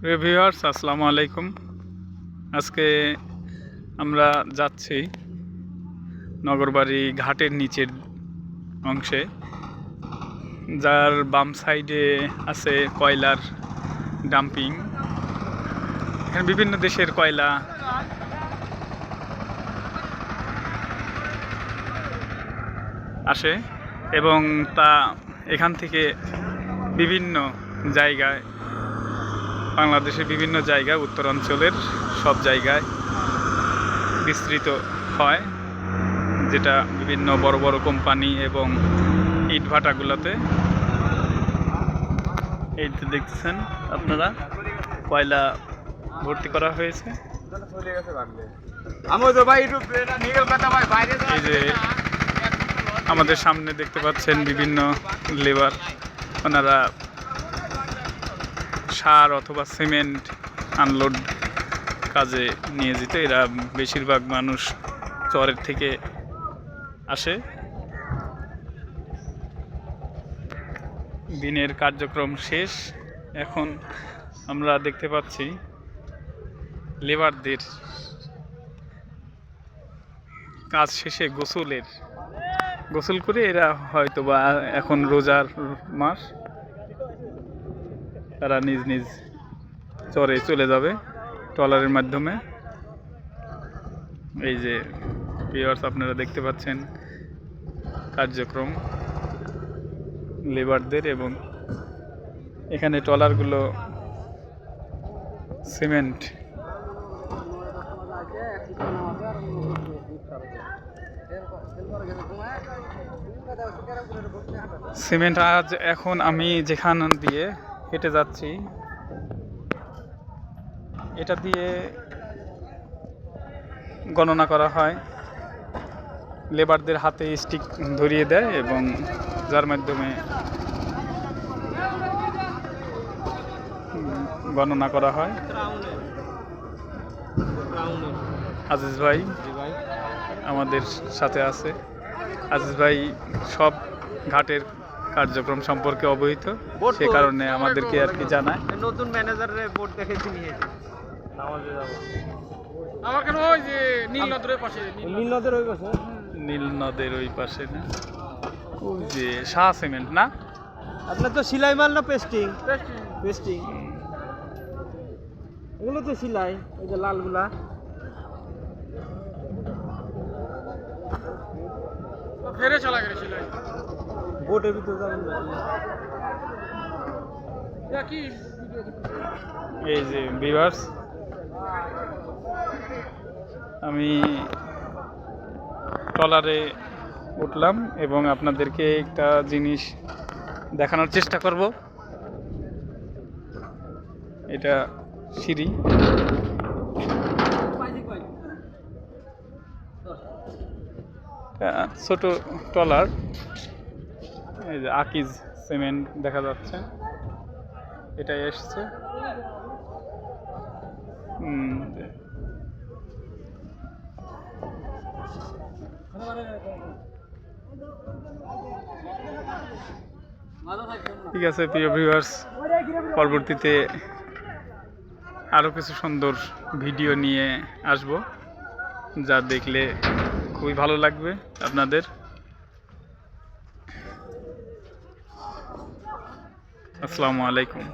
প্রিয় ভিউয়ার্স, আসসালামু আলাইকুম। আজকে আমরা যাচ্ছি নগরবাড়ি ঘাটের নিচের অংশে, যার বাম সাইডে আছে কয়লার ডাম্পিং। এখানে বিভিন্ন দেশের কয়লা আসে এবং তা এখান থেকে বিভিন্ন জায়গায়, বাংলাদেশের বিভিন্ন জায়গায়, উত্তরাঞ্চলের সব জায়গায় বিস্তৃত হয়, যেটা বিভিন্ন বড় বড় কোম্পানি এবং ইটভাটাগুলোতে। এই তো দেখতেছেন আপনারা, কয়লা ভর্তি করা হয়েছে। এই যে আমাদের সামনে দেখতে পাচ্ছেন বিভিন্ন লেবার, ওনারা সার অথবা সিমেন্ট আনলোড কাজে নিয়োজিত। এরা বেশিরভাগ মানুষ চরের থেকে আসে। দিনের কার্যক্রম শেষ, এখন আমরা দেখতে পাচ্ছি লেবারদের কাজ শেষে গোসল করে এরা হয়তো বা এখন রোজার মাস, তারা নিজ নিজ চরে চলে যাবে ট্রলারের মাধ্যমে। এই যে ভিউয়ার্স, আপনারা দেখতে পাচ্ছেন কার্যক্রম লেবারদের, এবং এখানে ট্রলারগুলো সিমেন্ট আজ এখন আমি যেখান দিয়ে হেঁটে যাচ্ছি, এটা দিয়ে গণনা করা হয়। লেবারদের হাতে স্টিক ধরিয়ে দেয় এবং যার মাধ্যমে গণনা করা হয়। আজিজ ভাই আমাদের সাথে আছে। আজিজ ভাই সব ঘাটের কার্যক্রম সম্পর্কে অবহিত, সে কারণে আমাদেরকে আর কি জানায়। নতুন ম্যানেজারের বোর্ড দেখেছি নিয়েছে নীল নদের ওই পাশে না, ওই যে শাহ সিমেন্ট না? আপনার তো সিলাই মাল না পেস্টিং? পেস্টিং এগুলো তো সিলাই, ওই যে লালগুলা। ফেরে চলা গেলে সিলাই বোটের ভিতরে যাবেন নাকি? এই যে ভিউয়ার্স, আমি ট্রলারে উঠলাম এবং আপনাদেরকে একটা জিনিস দেখানোর চেষ্টা করব। এটা সিঁড়ি, ছোট ট্রলার। এই যে আকিজ সিমেন্ট দেখা যাচ্ছে, এটা এসছে। ঠিক আছে প্রিয় ভিউয়ার্স, পরবর্তীতে আরও কিছু সুন্দর ভিডিও নিয়ে আসব, যা দেখলে খুবই ভালো লাগবে আপনাদের। আসসালামু আলাইকুম।